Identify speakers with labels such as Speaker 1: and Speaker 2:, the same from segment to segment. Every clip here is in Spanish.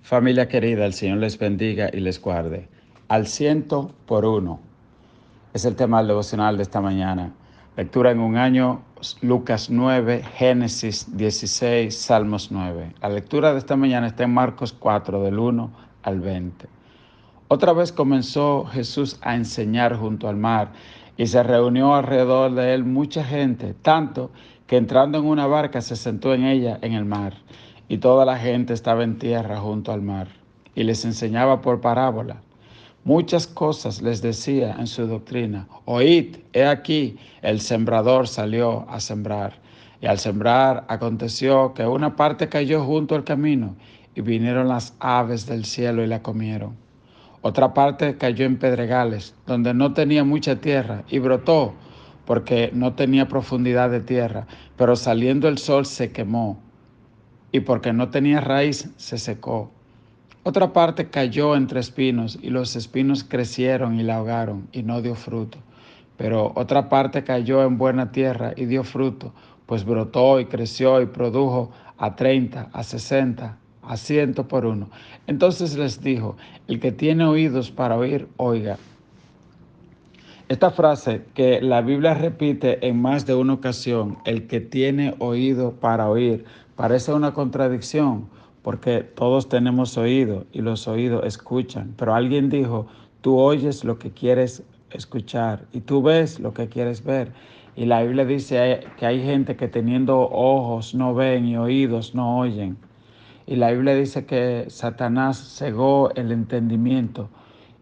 Speaker 1: Familia querida, el Señor les bendiga y les guarde. Al 100 por 1 es el tema del devocional de esta mañana. Lectura en un año, Lucas 9, Génesis 16, Salmos 9. La lectura de esta mañana está en Marcos 4, del 1 al 20. Otra vez comenzó Jesús a enseñar junto al mar y se reunió alrededor de él mucha gente, tanto que entrando en una barca se sentó en ella en el mar, y toda la gente estaba en tierra junto al mar, y les enseñaba por parábola. Muchas cosas les decía en su doctrina. Oíd, he aquí, el sembrador salió a sembrar. Y al sembrar aconteció que una parte cayó junto al camino, y vinieron las aves del cielo y la comieron. Otra parte cayó en pedregales, donde no tenía mucha tierra, y brotó, porque no tenía profundidad de tierra, pero saliendo el sol se quemó, y porque no tenía raíz se secó. Otra parte cayó entre espinos, y los espinos crecieron y la ahogaron, y no dio fruto. Pero otra parte cayó en buena tierra y dio fruto, pues brotó y creció y produjo a 30, a 60, a 100 por 1. Entonces les dijo: el que tiene oídos para oír, oiga. Esta frase que la Biblia repite en más de una ocasión, el que tiene oído para oír, parece una contradicción, porque todos tenemos oído y los oídos escuchan, pero alguien dijo: tú oyes lo que quieres escuchar y tú ves lo que quieres ver. Y la Biblia dice que hay gente que teniendo ojos no ven y oídos no oyen. Y la Biblia dice que Satanás cegó el entendimiento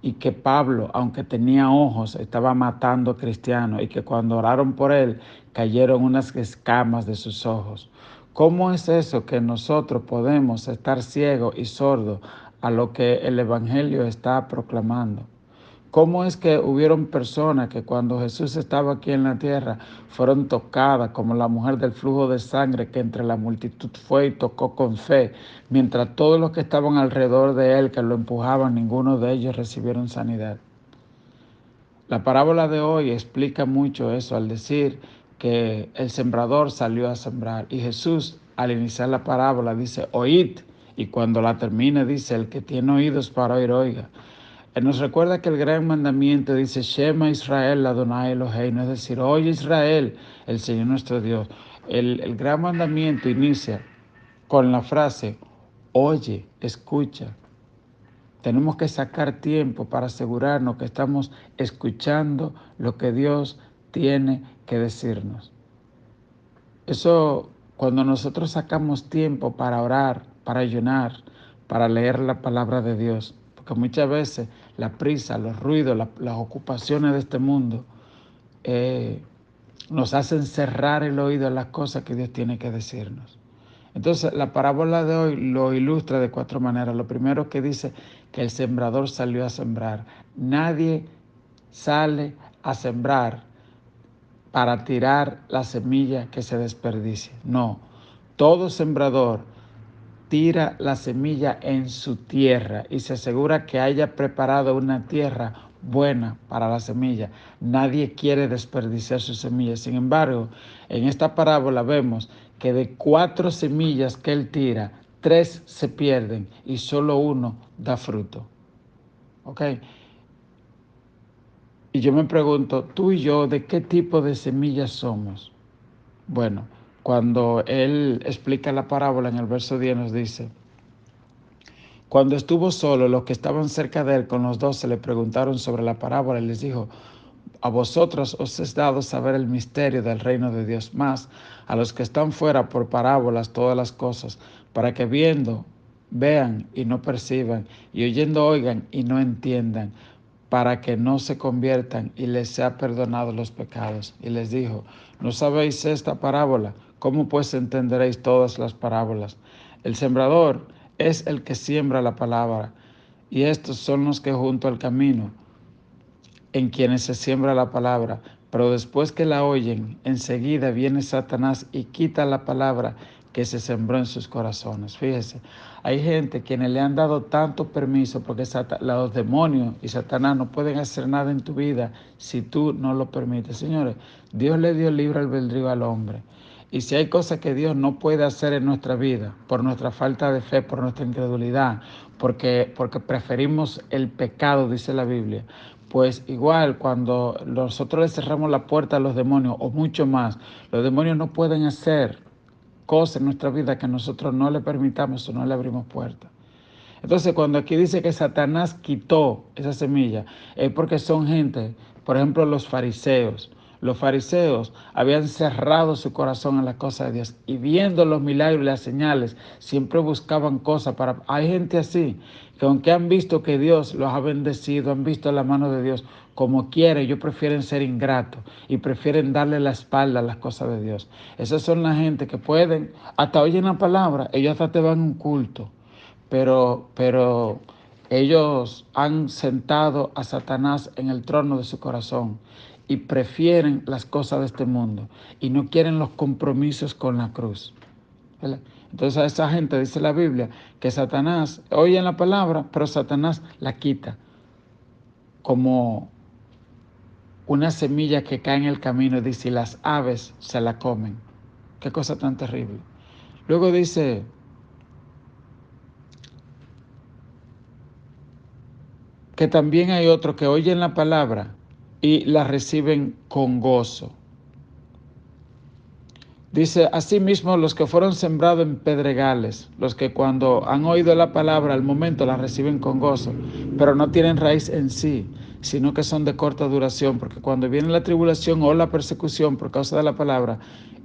Speaker 1: y que Pablo, aunque tenía ojos, estaba matando cristianos, y que cuando oraron por él cayeron unas escamas de sus ojos. ¿Cómo es eso que nosotros podemos estar ciegos y sordos a lo que el Evangelio está proclamando? ¿Cómo es que hubieron personas que cuando Jesús estaba aquí en la tierra fueron tocadas, como la mujer del flujo de sangre, que entre la multitud fue y tocó con fe, mientras todos los que estaban alrededor de él, que lo empujaban, ninguno de ellos recibieron sanidad? La parábola de hoy explica mucho eso al decir que el sembrador salió a sembrar, y Jesús al iniciar la parábola dice: oíd, y cuando la termina dice: el que tiene oídos para oír, oiga. Él nos recuerda que el gran mandamiento dice: Shema Israel Adonai Eloheinu, es decir, oye Israel, el Señor nuestro Dios. El gran mandamiento inicia con la frase: oye, escucha. Tenemos que sacar tiempo para asegurarnos que estamos escuchando lo que Dios tiene que decirnos. Eso, cuando nosotros sacamos tiempo para orar, para ayunar, para leer la palabra de Dios, porque muchas veces la prisa, los ruidos, las ocupaciones de este mundo nos hacen cerrar el oído a las cosas que Dios tiene que decirnos. Entonces, la parábola de hoy lo ilustra de 4 maneras. Lo primero, que dice que el sembrador salió a sembrar. Nadie sale a sembrar para tirar la semilla que se desperdicie. No, todo sembrador tira la semilla en su tierra y se asegura que haya preparado una tierra buena para la semilla. Nadie quiere desperdiciar su semilla. Sin embargo, en esta parábola vemos que de 4 semillas que él tira, 3 se pierden y solo uno da fruto. ¿Ok? Y yo me pregunto, tú y yo, ¿de qué tipo de semillas somos? Bueno, cuando él explica la parábola en el verso 10 nos dice: cuando estuvo solo, los que estaban cerca de él con los 12 le preguntaron sobre la parábola, y les dijo: a vosotros os es dado saber el misterio del reino de Dios, mas a los que están fuera por parábolas todas las cosas, para que viendo vean y no perciban, y oyendo oigan y no entiendan, para que no se conviertan y les sea perdonado los pecados. Y les dijo: ¿no sabéis esta parábola? ¿Cómo pues entenderéis todas las parábolas? El sembrador es el que siembra la palabra, y estos son los que junto al camino, en quienes se siembra la palabra, pero después que la oyen, enseguida viene Satanás y quita la palabra que se sembró en sus corazones. Fíjese, hay gente quienes le han dado tanto permiso, porque los demonios y Satanás no pueden hacer nada en tu vida si tú no lo permites. Señores, Dios le dio libre albedrío al hombre. Y si hay cosas que Dios no puede hacer en nuestra vida, por nuestra falta de fe, por nuestra incredulidad, porque preferimos el pecado, dice la Biblia, pues igual cuando nosotros le cerramos la puerta a los demonios, o mucho más, los demonios no pueden hacer cosas en nuestra vida que nosotros no le permitamos o no le abrimos puerta. Entonces, cuando aquí dice que Satanás quitó esa semilla, es porque son gente, por ejemplo, los fariseos. Los fariseos habían cerrado su corazón a las cosas de Dios y viendo los milagros y las señales, siempre buscaban cosas para... Hay gente así, que aunque han visto que Dios los ha bendecido, han visto la mano de Dios, como quiere, ellos prefieren ser ingratos y prefieren darle la espalda a las cosas de Dios. Esas son la gente que pueden, hasta oyen la palabra, ellos hasta te van a un culto. Pero ellos han sentado a Satanás en el trono de su corazón y prefieren las cosas de este mundo y no quieren los compromisos con la cruz. ¿Verdad? Entonces a esa gente dice la Biblia que Satanás oye la palabra, pero Satanás la quita como una semilla que cae en el camino y dice, y las aves se la comen. Qué cosa tan terrible. Luego dice... que también hay otros que oyen la palabra y la reciben con gozo. Dice, asimismo, los que fueron sembrados en pedregales, los que cuando han oído la palabra al momento la reciben con gozo, pero no tienen raíz en sí, sino que son de corta duración, porque cuando viene la tribulación o la persecución por causa de la palabra,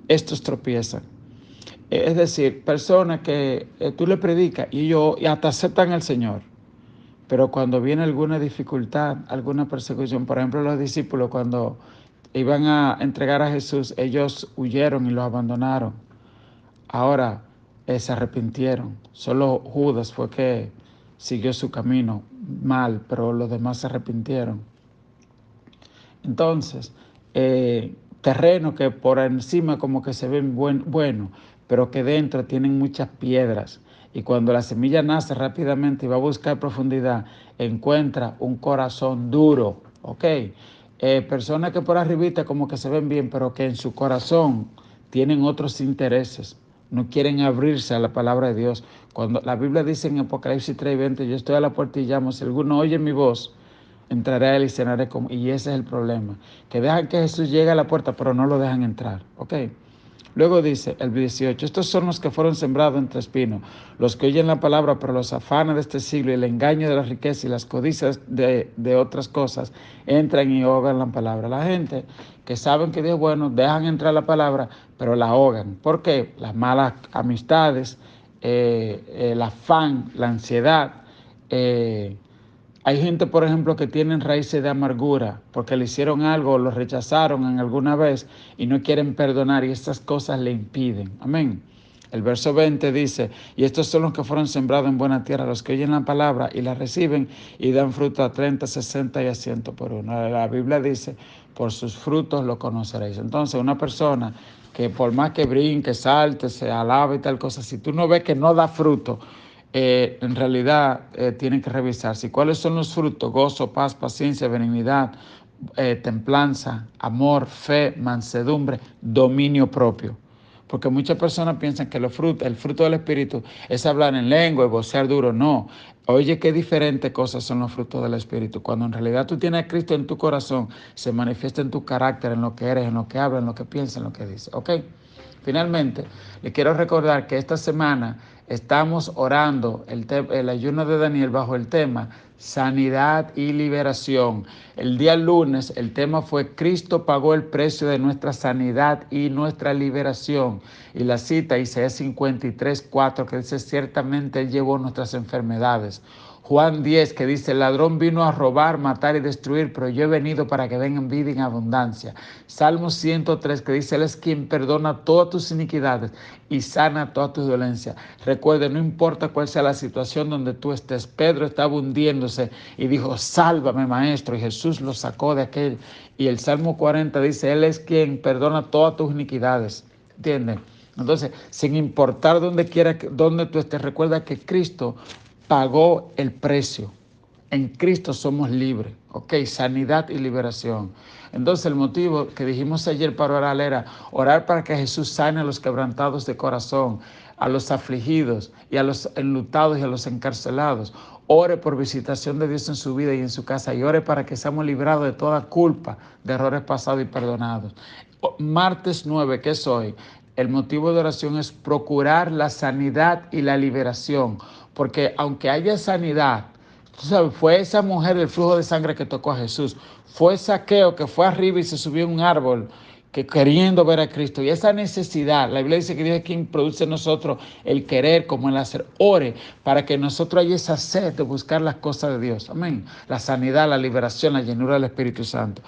Speaker 1: estos tropiezan. Es decir, personas que tú le predicas y ellos hasta aceptan al Señor. Pero cuando viene alguna dificultad, alguna persecución, por ejemplo, los discípulos cuando iban a entregar a Jesús, ellos huyeron y lo abandonaron. Ahora se arrepintieron. Solo Judas fue que siguió su camino mal, pero los demás se arrepintieron. Entonces, terreno que por encima como que se ven bueno, pero que dentro tienen muchas piedras. Y cuando la semilla nace rápidamente y va a buscar profundidad, encuentra un corazón duro, ¿ok? Personas que por arribita como que se ven bien, pero que en su corazón tienen otros intereses. No quieren abrirse a la palabra de Dios. Cuando la Biblia dice en Apocalipsis 3:20, yo estoy a la puerta y llamo, si alguno oye mi voz, entraré a él y cenaré con... Y ese es el problema, que dejan que Jesús llegue a la puerta, pero no lo dejan entrar, ¿ok? Luego dice el 18, estos son los que fueron sembrados entre espinos, los que oyen la palabra, pero los afanes de este siglo y el engaño de la riqueza y las codicias de otras cosas entran y ahogan la palabra. La gente que saben que Dios es bueno, dejan entrar la palabra, pero la ahogan. ¿Por qué? Las malas amistades, el afán, la ansiedad, hay gente, por ejemplo, que tienen raíces de amargura porque le hicieron algo o lo rechazaron en alguna vez y no quieren perdonar y estas cosas le impiden. Amén. El verso 20 dice, y estos son los que fueron sembrados en buena tierra, los que oyen la palabra y la reciben y dan fruto a 30, 60 y a 100 por uno. La Biblia dice, por sus frutos lo conoceréis. Entonces, una persona que por más que brinque, salte, se alabe y tal cosa, si tú no ves que no da fruto, en realidad tienen que revisarse. ¿Cuáles son los frutos? Gozo, paz, paciencia, benignidad, templanza, amor, fe, mansedumbre, dominio propio. Porque muchas personas piensan que el fruto del Espíritu es hablar en lengua y vocear duro. No. Oye, qué diferentes cosas son los frutos del Espíritu. Cuando en realidad tú tienes a Cristo en tu corazón, se manifiesta en tu carácter, en lo que eres, en lo que hablas, en lo que piensas, en lo que dices. ¿Ok? Finalmente, le quiero recordar que esta semana estamos orando el ayuno de Daniel bajo el tema sanidad y liberación. El día lunes el tema fue Cristo pagó el precio de nuestra sanidad y nuestra liberación. Y la cita Isaías 53:4 que dice ciertamente Él llevó nuestras enfermedades. Juan 10 que dice, el ladrón vino a robar, matar y destruir, pero yo he venido para que vengan vida en abundancia. Salmo 103 que dice, Él es quien perdona todas tus iniquidades y sana todas tus dolencias. Recuerde, no importa cuál sea la situación donde tú estés, Pedro estaba hundiéndose y dijo, sálvame maestro, y Jesús lo sacó de aquel. Y el Salmo 40 dice, Él es quien perdona todas tus iniquidades. ¿Entienden? Entonces, sin importar donde tú estés, recuerda que Cristo pagó el precio. En Cristo somos libres, ¿ok? Sanidad y liberación. Entonces el motivo que dijimos ayer para orar era orar para que Jesús sane a los quebrantados de corazón, a los afligidos y a los enlutados y a los encarcelados. Ore por visitación de Dios en su vida y en su casa y ore para que seamos librados de toda culpa, de errores pasados y perdonados. Martes 9, que es hoy, el motivo de oración es procurar la sanidad y la liberación, porque aunque haya sanidad, tú sabes, fue esa mujer del flujo de sangre que tocó a Jesús. Fue Zaqueo que fue arriba y se subió a un árbol que queriendo ver a Cristo. Y esa necesidad, la Biblia dice que Dios es quien produce en nosotros el querer como el hacer. Ore para que nosotros haya esa sed de buscar las cosas de Dios. Amén. La sanidad, la liberación, la llenura del Espíritu Santo.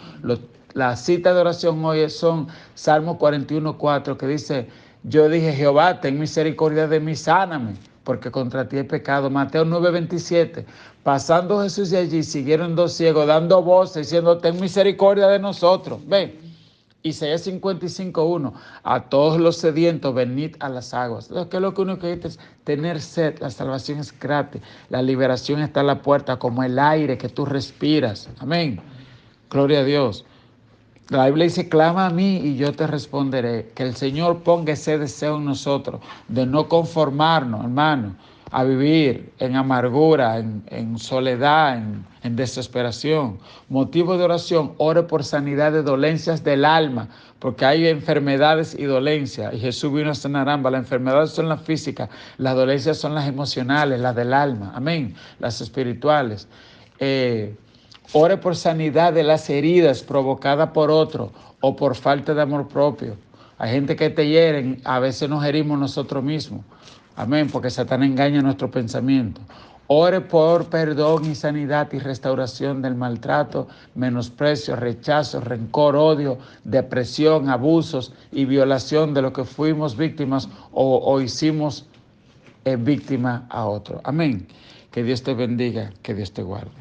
Speaker 1: La cita de oración hoy son Salmo 41:4, que dice: yo dije, Jehová, ten misericordia de mí, sáname, porque contra ti he pecado. Mateo 9:27. Pasando Jesús de allí, siguieron dos ciegos dando voces, diciendo: ten misericordia de nosotros. Ven. Isaías 55:1. A todos los sedientos, venid a las aguas. ¿Qué es lo que uno quiere? Es tener sed. La salvación es gratis. La liberación está a la puerta, como el aire que tú respiras. Amén. Gloria a Dios. La Biblia dice: clama a mí y yo te responderé. Que el Señor ponga ese deseo en nosotros de no conformarnos, hermano, a vivir en amargura, en soledad, en desesperación. Motivo de oración: ore por sanidad de dolencias del alma, porque hay enfermedades y dolencias. Y Jesús vino a sanar ambas. Las enfermedades son las físicas, las dolencias son las emocionales, las del alma. Amén. Las espirituales. Ore por sanidad de las heridas provocadas por otro o por falta de amor propio. Hay gente que te hieren, a veces nos herimos nosotros mismos. Amén, porque Satanás engaña nuestro pensamiento. Ore por perdón y sanidad y restauración del maltrato, menosprecio, rechazo, rencor, odio, depresión, abusos y violación de lo que fuimos víctimas o hicimos víctima a otro. Amén. Que Dios te bendiga, que Dios te guarde.